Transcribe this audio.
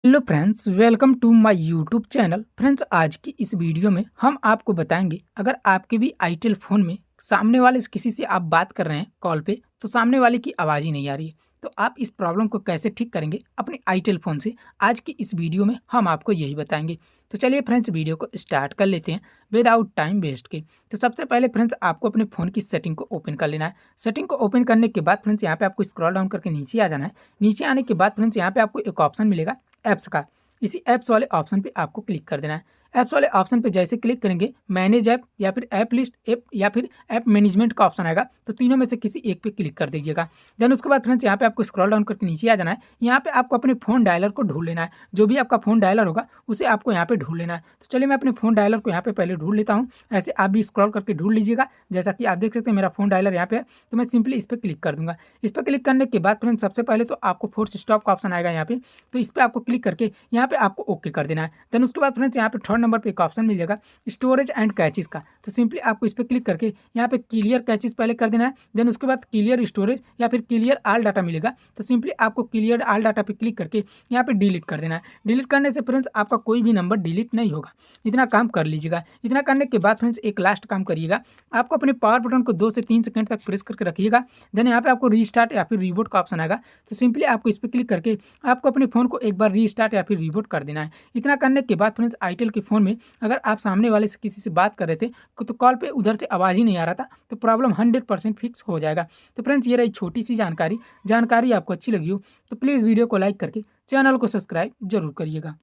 Hello friends, welcome to my YouTube channel. Friends, आज की इस वीडियो में हम आपको बताएंगे, अगर आपके भी आईटेल फ़ोन में सामने वाले से किसी से आप बात कर रहे हैं कॉल पे, तो सामने वाले की आवाज़ ही नहीं आ रही है, तो आप इस प्रॉब्लम को कैसे ठीक करेंगे अपने आईटेल फ़ोन से। आज की इस वीडियो में हम आपको यही बताएंगे। तो चलिए फ्रेंड्स, वीडियो को स्टार्ट कर लेते हैं विदाउट टाइम वेस्ट के। तो सबसे पहले फ्रेंड्स, आपको अपने फ़ोन की सेटिंग को ओपन कर लेना है। सेटिंग को ओपन करने के बाद फ्रेंड्स, यहाँ पे आपको स्क्रॉल डाउन करके नीचे आ जाना है। नीचे आने के बाद फ्रेंड्स, यहाँ पे आपको एक ऑप्शन मिलेगा ऐप्स का। इसी ऐप्स वाले ऑप्शन पे आपको क्लिक कर देना है। ऐप्स वाले ऑप्शन पे जैसे क्लिक करेंगे, मैनेज ऐप या फिर ऐप लिस्ट ऐप या फिर ऐप मैनेजमेंट का ऑप्शन आएगा, तो तीनों में से किसी एक पे क्लिक कर दीजिएगा। देन उसके बाद फ्रेंड्स, यहाँ पे आपको स्क्रॉल डाउन करके नीचे आ जाना है। यहाँ पे आपको अपने फ़ोन डायलर को ढूंढ लेना है। जो भी आपका फ़ोन डायलर होगा उसे आपको यहाँ पे ढूंढ लेना है। तो चलिए मैं अपने फ़ोन डायलर को यहाँ पे पहले ढूंढ लेता हूँ। ऐसे आप भी स्क्रॉल करके ढूंढ लीजिएगा। जैसा कि आप देख सकते हैं मेरा फ़ोन डायलर यहाँ पे है, तो मैं सिंपली इस पर क्लिक कर दूंगा। इस पर क्लिक करने के बाद फ्रेंड्स, सबसे पहले तो आपको फोर्स स्टॉप का ऑप्शन आएगा यहाँ पे, तो इस पर आपको क्लिक करके यहाँ पे आपको ओके कर देना है। देन उसके बाद फ्रेंड्स, यहाँ पे थर्ड नंबर पे एक ऑप्शन मिल जाएगा स्टोरेज एंड कैचेस का, तो सिंपली आपको इस पर क्लिक करके यहाँ पे क्लियर कैचेस पहले कर देना है। देन उसके बाद क्लियर स्टोरेज या फिर क्लियर ऑल डाटा मिलेगा, तो सिंपली आपको क्लियर ऑल डाटा पे क्लिक करके यहाँ पे डिलीट कर देना है। डिलीट करने से फ्रेंड्स, आपका कोई भी नंबर डिलीट नहीं होगा। इतना काम कर लीजिएगा। इतना करने के बाद फ्रेंड्स, एक लास्ट काम करिएगा। आपको अपने पावर बटन को 2 से 3 सेकंड तक प्रेस करके रखिएगा। देन यहाँ पे आपको रीस्टार्ट या फिर रिबूट का ऑप्शन आएगा, तो सिंपली आपको इस पर क्लिक करके आपको अपने फ़ोन को एक बार रीस्टार्ट या फिर रिबूट कर देना है। इतना करने के बाद फ्रेंड्स, आईटेल के फ़ोन में अगर आप सामने वाले से किसी से बात कर रहे थे तो कॉल पे उधर से आवाज़ ही नहीं आ रहा था, तो प्रॉब्लम 100% फिक्स हो जाएगा। तो फ्रेंड्स, ये रही छोटी सी जानकारी। जानकारी आपको अच्छी लगी हो तो प्लीज़ वीडियो को लाइक करके चैनल को सब्सक्राइब जरूर करिएगा।